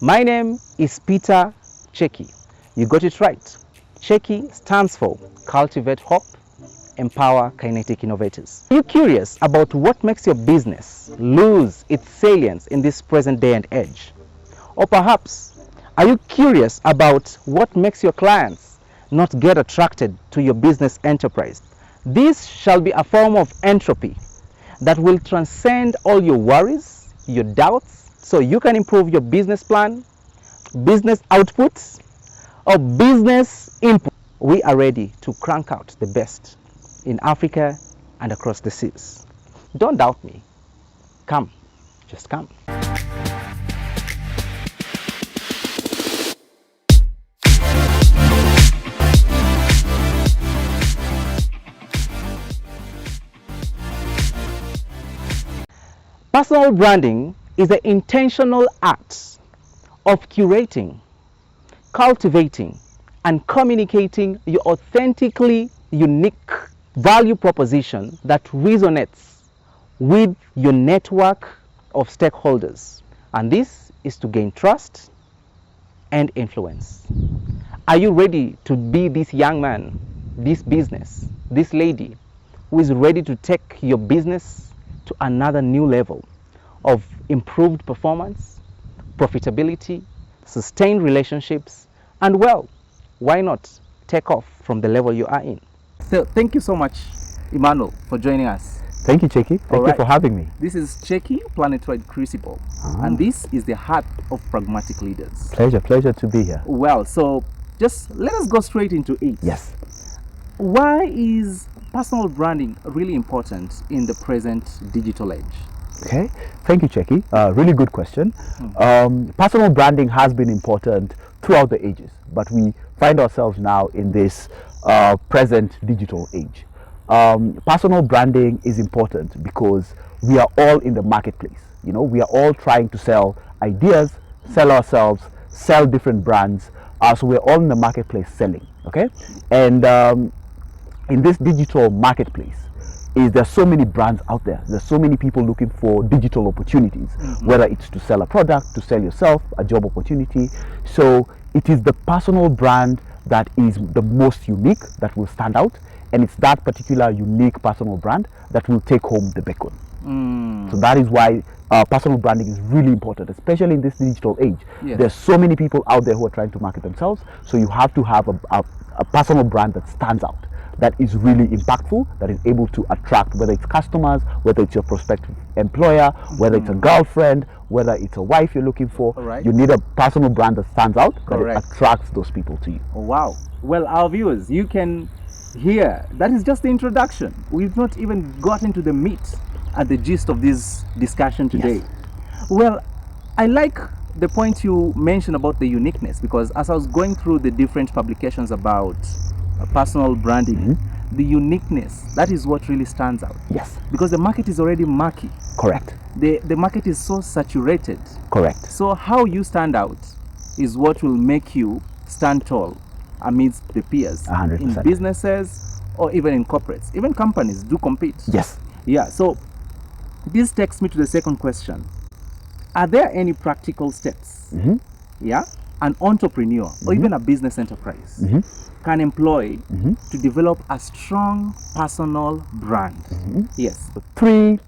My name is Peter Cheki. You got it right. Cheki stands for Cultivate Hope, Empower Kinetic Innovators. Are you curious about what makes your business lose its salience in this present day and age? Or perhaps, are you curious about what makes your clients not get attracted to your business enterprise? This shall be a form of entropy that will transcend all your worries, your doubts, so you can improve your business plan, business outputs, or business input. We are ready to crank out the best in Africa and across the seas. Don't doubt me. Come, just come. Personal branding is the intentional act of curating, cultivating, and communicating your authentically unique value proposition that resonates with your network of stakeholders. And this is to gain trust and influence. Are you ready to be this young man, this business, this lady who is ready to take your business to another new level of improved performance, profitability, sustained relationships, and well, why not take off from the level you are in? So thank you so much, Emmanuel, for joining us. Thank you, Cheki. Thank you for having me. This is Cheki Planetoid Crucible, and this is the heart of pragmatic leaders. Pleasure to be here. Well, so just let us go straight into it. Yes. Why is personal branding really important in the present digital age? Okay, thank you, Cheki. Really good question. Personal branding has been important throughout the ages, but we find ourselves now in this present digital age. Personal branding is important because we are all in the marketplace. You know, we are all trying to sell ideas, sell ourselves, sell different brands. So we're all in the marketplace selling. Okay, and in this digital marketplace, there's so many brands out there. There's so many people looking for digital opportunities, whether it's to sell a product, to sell yourself, a job opportunity. So it is the personal brand that is the most unique, that will stand out, and it's that particular unique personal brand that will take home the bacon. So that is why personal branding is really important, especially in this digital age. Yes. There's so many people out there who are trying to market themselves, so you have to have a personal brand that stands out, that is really impactful, that is able to attract, whether it's customers, whether it's your prospective employer, whether it's a girlfriend, whether it's a wife you're looking for. You need a personal brand that stands out, that it attracts those people to you. Oh, wow. Well, our viewers, you can hear that is just the introduction. We've not even got into the meat and the gist of this discussion today. Yes. Well, I like the point you mentioned about the uniqueness, because as I was going through the different publications about personal branding, the uniqueness, that is what really stands out. Yes. Because the market is already murky. Correct. The market is so saturated. Correct. So how you stand out is what will make you stand tall amidst the peers. 100%. In businesses or even in corporates. Even companies do compete. Yes. Yeah, so this takes me to the second question. Are there any practical steps an entrepreneur or even a business enterprise can employ to develop a strong personal brand? Yes. 3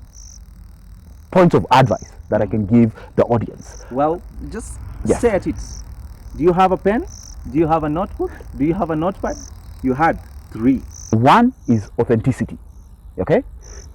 points of advice that I can give the audience. Well, just say it. Do you have a pen? Do you have a notebook? Do you have a notepad? You had 3. 1 is authenticity. Okay.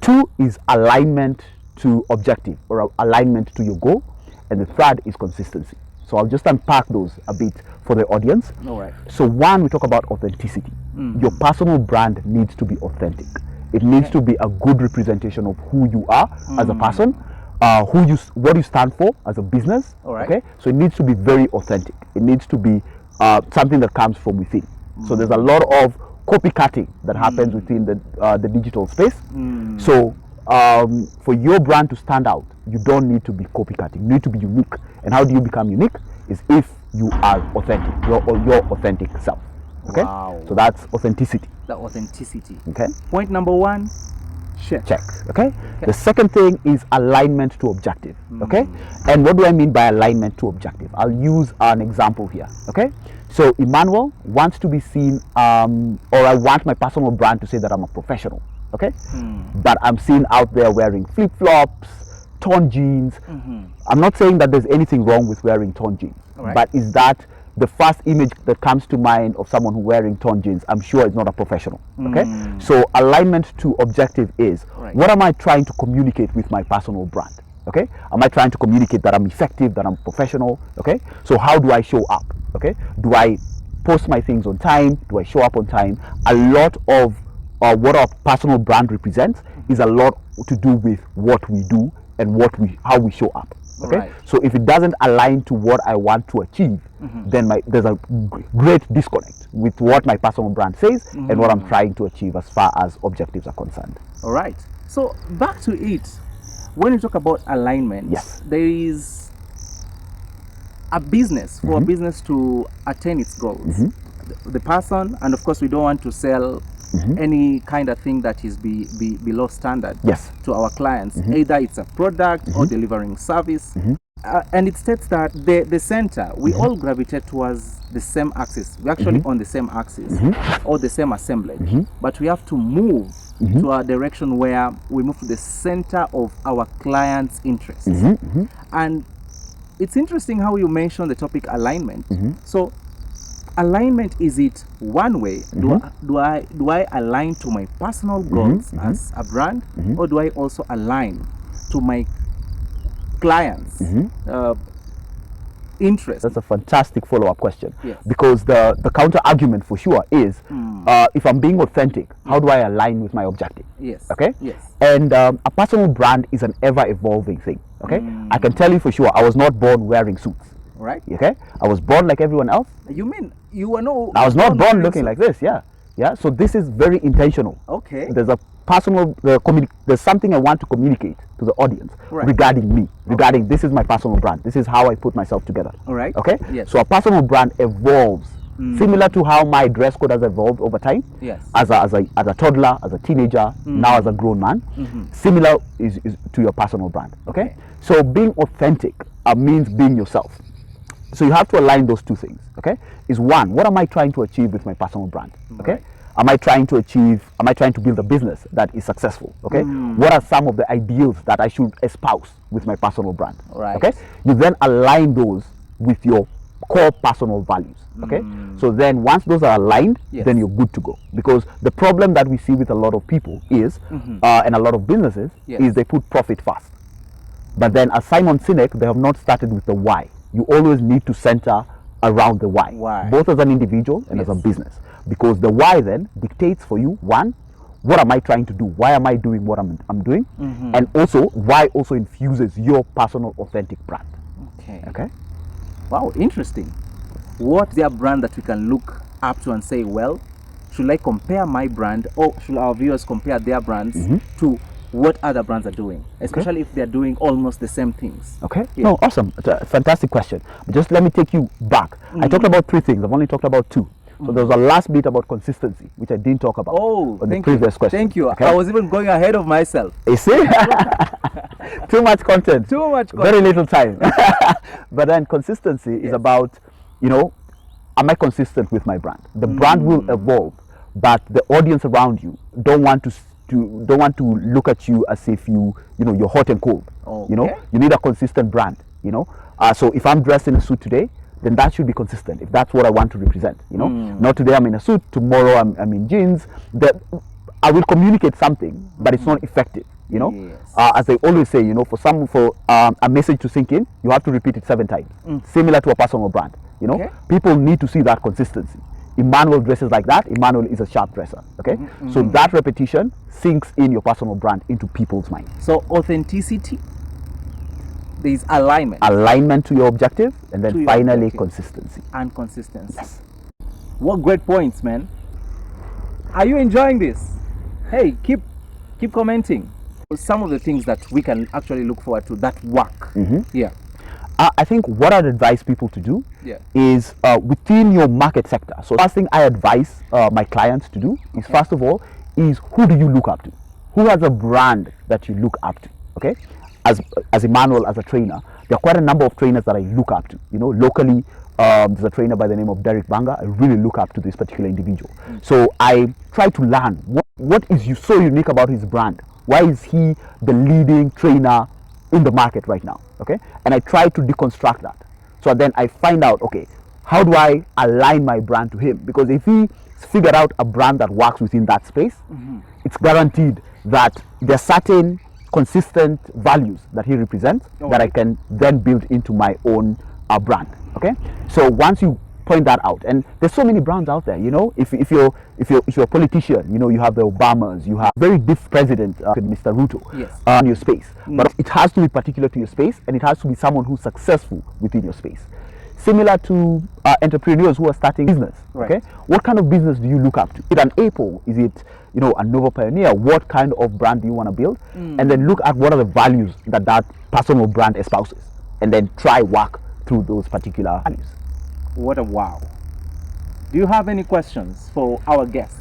2 is alignment to objective, or alignment to your goal, and the 3rd is consistency. So I'll just unpack those a bit for the audience. All right. So 1, we talk about authenticity. Your personal brand needs to be authentic. It needs to be a good representation of who you are as a person, what you stand for as a business. All right. Okay. So it needs to be very authentic. It needs to be something that comes from within. So there's a lot of copycatting that happens within the digital space. So for your brand to stand out, you don't need to be copycatting. You need to be unique. And how do you become unique? Is if you are authentic, your authentic self. Okay. Wow. So that's authenticity. The authenticity. Okay. Point number 1, Check. Okay? The second thing is alignment to objective. Okay? And what do I mean by alignment to objective? I'll use an example here. Okay? So Emmanuel wants to be seen, or I want my personal brand to say that I'm a professional. Okay? But I'm seen out there wearing flip-flops, torn jeans. I'm not saying that there's anything wrong with wearing torn jeans, but is that the first image that comes to mind of someone who wearing torn jeans? I'm sure it's not a professional. Okay, so alignment to objective is what am I trying to communicate with my personal brand? Okay, am I trying to communicate that I'm effective, that I'm professional? Okay, so how do I show up? Okay, do I post my things on time? Do I show up on time? A lot of what our personal brand represents is a lot to do with what we do and how we show up. Okay, so if it doesn't align to what I want to achieve, then there's a great disconnect with what my personal brand says and what I'm trying to achieve as far as objectives are concerned. All right, so back to it. When you talk about alignment, there is a business for a business to attain its goals. The person, and of course we don't want to sell any kind of thing that is below standard to our clients. Either it's a product or delivering service. And it states that the center, we all gravitate towards the same axis. We're actually on the same axis or the same assemblage, but we have to move to a direction where we move to the center of our client's interests. And it's interesting how you mentioned the topic alignment. So alignment, is it one way? Do I align to my personal goals as a brand, or do I also align to my clients' interest? That's a fantastic follow-up question, because the counter argument for sure is if I'm being authentic, how do I align with my objective? Okay, and a personal brand is an ever-evolving thing. Okay, I can tell you for sure, I was not born wearing suits. Okay, I was born like everyone else. You mean you were no? I was not born looking like this. So this is very intentional. Okay, there's a personal there's something I want to communicate to the audience regarding me, regarding this is my personal brand, this is how I put myself together. Okay, so a personal brand evolves similar to how my dress code has evolved over time. As a toddler, as a teenager, now as a grown man. Similar is to your personal brand. Okay, so being authentic means being yourself. So you have to align those two things. Okay, is one, what am I trying to achieve with my personal brand? Okay, am I trying to build a business that is successful? Okay, what are some of the ideals that I should espouse with my personal brand? Okay, you then align those with your core personal values. Okay, so then once those are aligned, then you're good to go. Because the problem that we see with a lot of people is and a lot of businesses is they put profit first, but then as Simon Sinek, they have not started with the why. You always need to center around the why, both as an individual and as a business, because the why then dictates for you, one, what am I trying to do? Why am I doing what I'm doing? And also, why also infuses your personal authentic brand. Okay. Wow, interesting. What's their brand that we can look up to and say, well, should I compare my brand, or should our viewers compare their brands to what other brands are doing, especially if they're doing almost the same things? Okay. No, awesome. It's a fantastic question. But just let me take you back. I talked about three things. I've only talked about two. So there was a last bit about consistency, which I didn't talk about on the previous question. Thank you. Okay? I was even going ahead of myself. You see? Too much content. Too much content. Very little time. But then consistency is about, am I consistent with my brand? The brand will evolve, but the audience around you don't want to look at you as if you're hot and cold. You need a consistent brand. So if I'm dressed in a suit today, then that should be consistent. If that's what I want to represent, not today I'm in a suit, tomorrow I'm in jeans. That I will communicate something, but it's not effective. As they always say, for a message to sink in, you have to repeat it 7 times. Similar to a personal brand. People need to see that consistency. Emmanuel dresses like that. Emmanuel is a sharp dresser. Okay, so that repetition sinks in your personal brand into people's minds. So authenticity, there is alignment to your objective, and then finally consistency. And consistency. Yes. What great points, man. Are you enjoying this? Hey, keep commenting. Some of the things that we can actually look forward to that work. I think what I'd advise people to do is within your market sector. So first thing I advise my clients to do is, first of all, is who do you look up to? who has a brand that you look up to? Okay, as Emmanuel, as a trainer, there are quite a number of trainers that I look up to. You know, locally, there's a trainer by the name of Derek Banga. I really look up to this particular individual. So I try to learn what is so unique about his brand. Why is he the leading trainer in the market right now? Okay, and I try to deconstruct that. So then I find out, okay, how do I align my brand to him? Because if he figured out a brand that works within that space, it's guaranteed that there are certain consistent values that he represents that I can then build into my own brand. Okay, so once you point that out, and there's so many brands out there, you know, if you're a politician, you know, you have the Obamas, you have very different president, Mr. Ruto, in your space, but it has to be particular to your space, and it has to be someone who's successful within your space. Similar to entrepreneurs who are starting business. Okay, what kind of business do you look up to? Is it an Apple? Is it, you know, a Nova Pioneer? What kind of brand do you want to build? And then look at what are the values that that personal brand espouses, and then try work through those particular values. What a wow. Do you have any questions for our guest?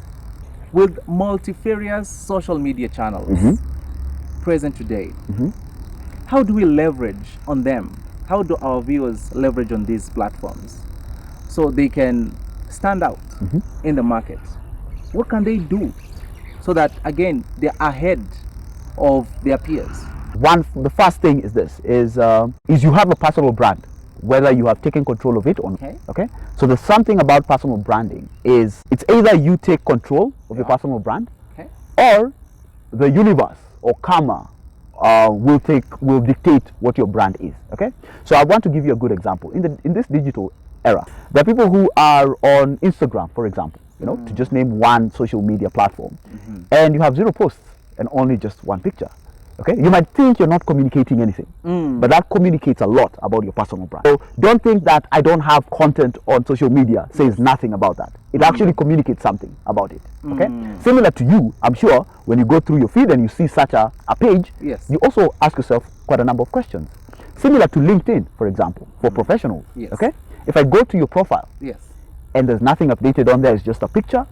With multifarious social media channels present today, how do we leverage on them? How do our viewers leverage on these platforms so they can stand out in the market? What can they do so that, again, they're ahead of their peers? The first thing is this, is you have a personal brand, whether you have taken control of it or not. Okay? So there's something about personal branding is it's either you take control of your personal brand or the universe or karma will dictate what your brand is. Okay, so I want to give you a good example. In this digital era, there are people who are on Instagram, for example, you know, to just name one social media platform, and you have 0 posts and only just 1 picture. Okay, you might think you're not communicating anything, but that communicates a lot about your personal brand. So don't think that I don't have content on social media says nothing about that. It actually communicates something about it. Okay, similar to you, I'm sure when you go through your feed and you see such a page, you also ask yourself quite a number of questions. Similar to LinkedIn, for example, for professionals. Okay, if I go to your profile and there's nothing updated on there, it's just a picture,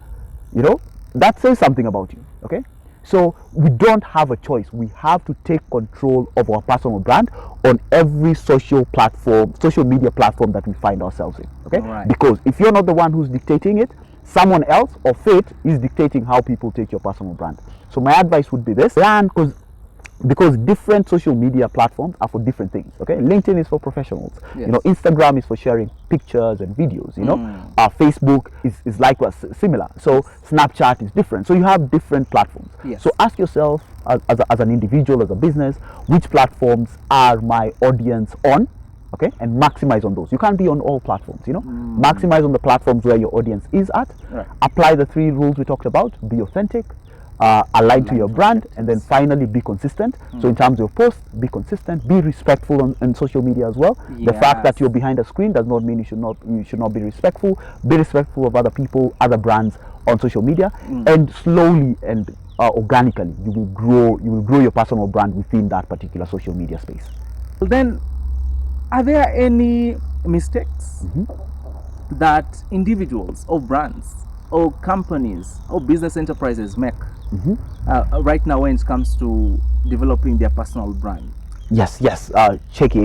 you know, that says something about you. Okay, so we don't have a choice. We have to take control of our personal brand on every social media platform that we find ourselves in. Okay, because if you're not the one who's dictating it, someone else or fate is dictating how people take your personal brand. So my advice would be this: learn, because different social media platforms are for different things. Okay, LinkedIn is for professionals. You know, Instagram is for sharing pictures and videos. You know, Facebook is likewise similar. So Snapchat is different. So you have different platforms. So ask yourself as an individual, as a business, which platforms are my audience on? Okay, and maximize on those. You can't be on all platforms. You know, maximize on the platforms where your audience is at. Apply the 3 rules we talked about. Be authentic, align to your brand, and then finally be consistent. So in terms of posts, be consistent, be respectful on social media as well. The fact that you're behind a screen does not mean you should not be respectful. Be respectful of other people, other brands on social media, and slowly and organically you will grow your personal brand within that particular social media space. Then, are there any mistakes that individuals or brands or companies or business enterprises make right now when it comes to developing their personal brand? Yes, Cheki,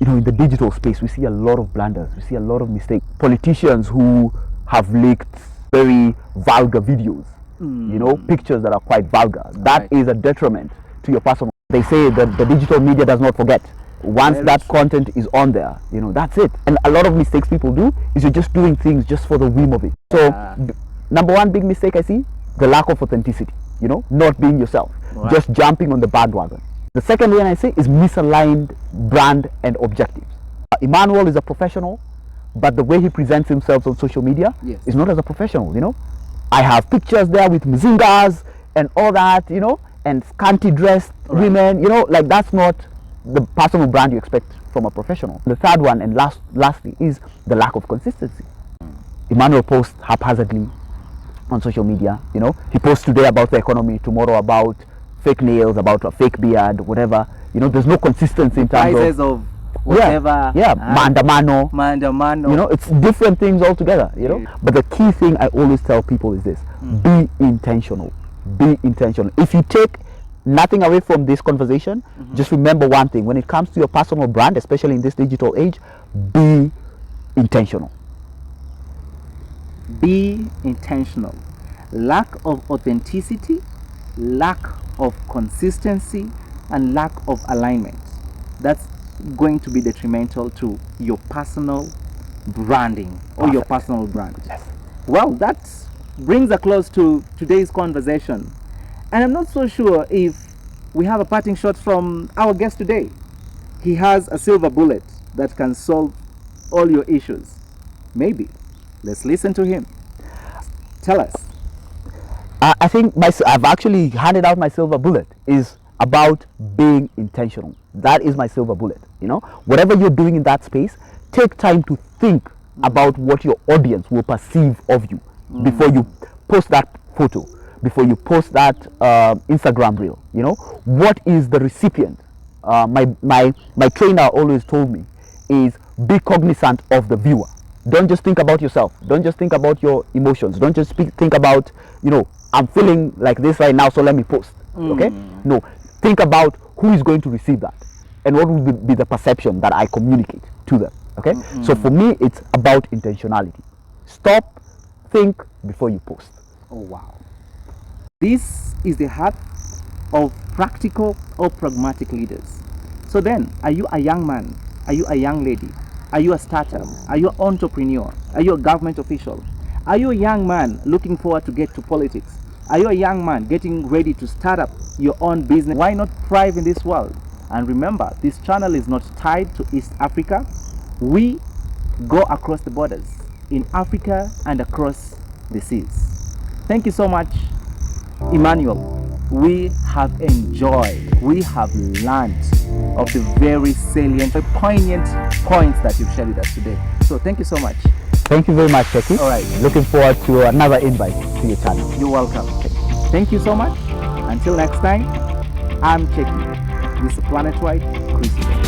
you know, in the digital space, we see a lot of blunders, we see a lot of mistakes. Politicians who have leaked very vulgar videos, you know, pictures that are quite vulgar. That is a detriment to your personal. They say that the digital media does not forget. Once that content is on there, you know, that's it. And a lot of mistakes people do is you're just doing things just for the whim of it. So number one big mistake I see, the lack of authenticity, you know, not being yourself, just jumping on the bandwagon. The second one I say is misaligned brand and objectives. Emmanuel is a professional, but the way he presents himself on social media is not as a professional. You know, I have pictures there with mzingas and all that, you know, and scanty dressed women, you know, like that's not the personal brand you expect from a professional. The third one and lastly is the lack of consistency. Emmanuel posts haphazardly on social media. You know, he posts today about the economy, tomorrow about fake nails, about a fake beard, whatever. You know, there's no consistency in terms of whatever. Mandamano. You know, it's different things altogether. You know, but the key thing I always tell people is this: be intentional. be intentional. If you take nothing away from this conversation, just remember one thing: when it comes to your personal brand, especially in this digital age, be intentional. Be intentional. Lack of authenticity, lack of consistency, and lack of alignment, that's going to be detrimental to your personal branding or your personal brand. Well, that brings a close to today's conversation, and I'm not so sure if we have a parting shot from our guest today. He has a silver bullet that can solve all your issues. Maybe. Let's listen to him. Tell us. I think I've actually handed out my silver bullet is about being intentional. That is my silver bullet. You know, whatever you're doing in that space, take time to think about what your audience will perceive of you before you post that photo, before you post that Instagram reel. You know, what is the recipient? My trainer always told me is be cognizant of the viewer. Don't just think about yourself. Don't just think about your emotions. Don't just think about, you know, I'm feeling like this right now, so let me post. Okay? No, think about who is going to receive that and what will be the perception that I communicate to them. Okay? So for me, it's about intentionality. Stop, think before you post. Oh, wow. This is the heart of practical or pragmatic leaders. So then, are you a young man? Are you a young lady? Are you a startup? Are you an entrepreneur? Are you a government official? Are you a young man looking forward to get to politics? Are you a young man getting ready to start up your own business? Why not thrive in this world? And remember, this channel is not tied to East Africa. We go across the borders in Africa and across the seas. Thank you so much, Emmanuel. We have enjoyed, we have learned of the very salient, very poignant points that you've shared with us today. So thank you so much. Thank you very much, Cheki. All right. Looking forward to another invite to your channel. You're welcome. Thank you so much. Until next time, I'm Cheki. This is Planetwide Crucible.